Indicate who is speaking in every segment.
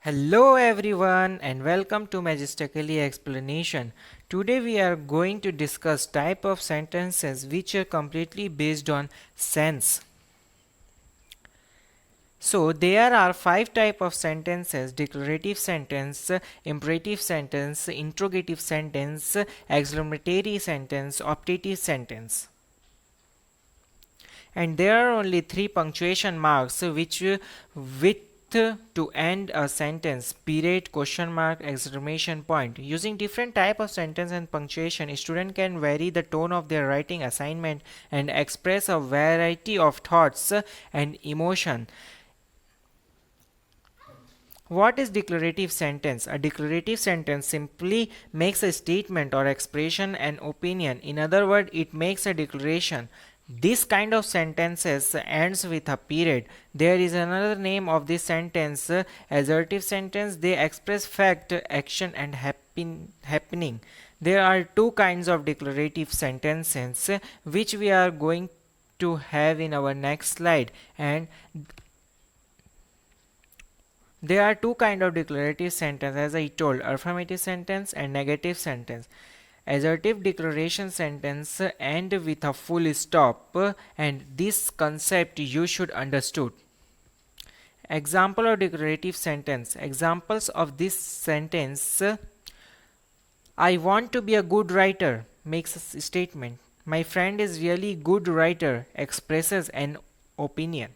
Speaker 1: Hello everyone and welcome to Magistically Explanation. Today we are going to discuss type of sentences which are completely based on sense. So there are five type of sentences: declarative sentence, imperative sentence, interrogative sentence, exclamatory sentence, optative sentence. And there are only three punctuation marks which with to end a sentence: period, question mark, exclamation point. Using different type of sentence and punctuation, a student can vary the tone of their writing assignment and express a variety of thoughts and emotion. What is declarative sentence? A declarative sentence simply makes a statement or expression an opinion. In other words, it makes a declaration. This kind of sentences ends with a period. There is another name of this sentence, assertive sentence. They express fact, action and happening. There are two kinds of declarative sentences which we are going to have in our next slide, and there are two kinds of declarative sentence, as I told: affirmative sentence and negative sentence. Assertive declaration sentence end with a full stop, and this concept you should understood. Example of declarative sentence. Examples of this sentence: I want to be a good writer makes a statement. My friend is really good writer expresses an opinion.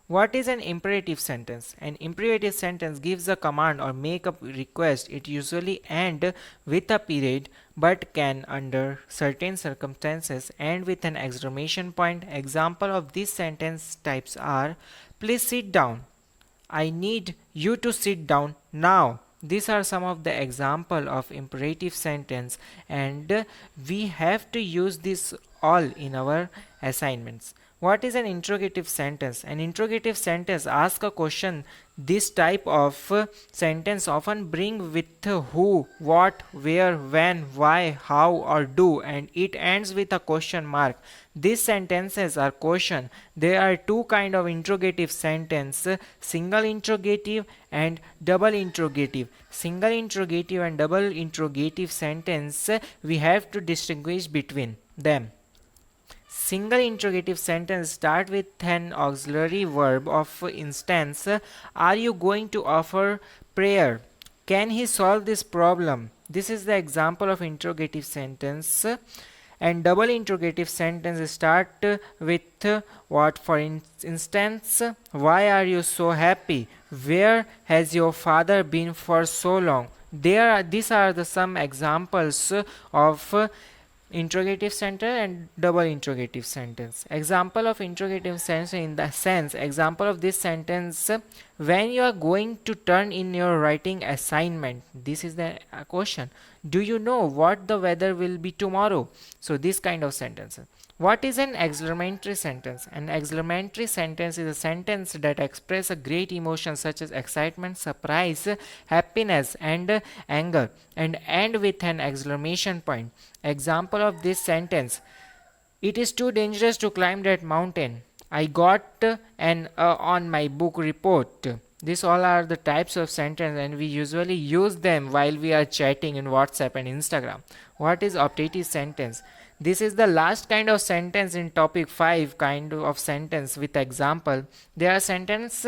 Speaker 1: What is an imperative sentence? An imperative sentence gives a command or make a request. It usually ends with a period but can, under certain circumstances, end with an exclamation point. Example of these sentence types are: please sit down. I need you to sit down now. These are some of the example of imperative sentence, and we have to use this all in our assignments. What is an interrogative sentence? An interrogative sentence asks a question. This type of sentence often bring with who, what, where, when, why, how or do, and it ends with a question mark. These sentences are question. There are two kind of interrogative sentence: single interrogative and double interrogative. Single interrogative and double interrogative sentence, we have to distinguish between them. Single interrogative sentence start with an auxiliary verb. Of instance, are you going to offer prayer? Can he solve this problem? This is the example of interrogative sentence. And double interrogative sentence start with what? For instance, why are you so happy? Where has your father been for so long? These are the some examples of interrogative sentence and double interrogative sentence. Example of interrogative sentence in the sense: example of this sentence, when you are going to turn in your writing assignment. This is the question. Do you know what the weather will be tomorrow? So this kind of sentence. What is an exclamatory sentence? An exclamatory sentence is a sentence that expresses a great emotion such as excitement, surprise, happiness and anger, and end with an exclamation point. Example of this sentence: it is too dangerous to climb that mountain. I got an on my book report. These all are the types of sentence, and we usually use them while we are chatting in WhatsApp and Instagram. What is optative sentence? This is the last kind of sentence in topic 5, kind of sentence with example. There are sentence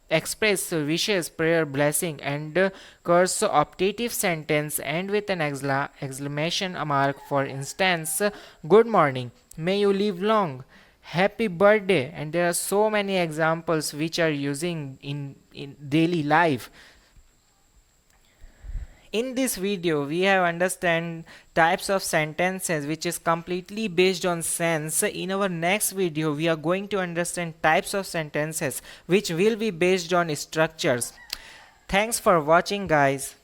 Speaker 1: express wishes, prayer, blessing and curse. Optative sentence end with an exclamation mark. For instance, good morning, may you live long, happy birthday. And there are so many examples which are using in daily life. In this video, we have understand types of sentences which is completely based on sense. In our next video, we are going to understand types of sentences which will be based on structures. Thanks for watching, guys.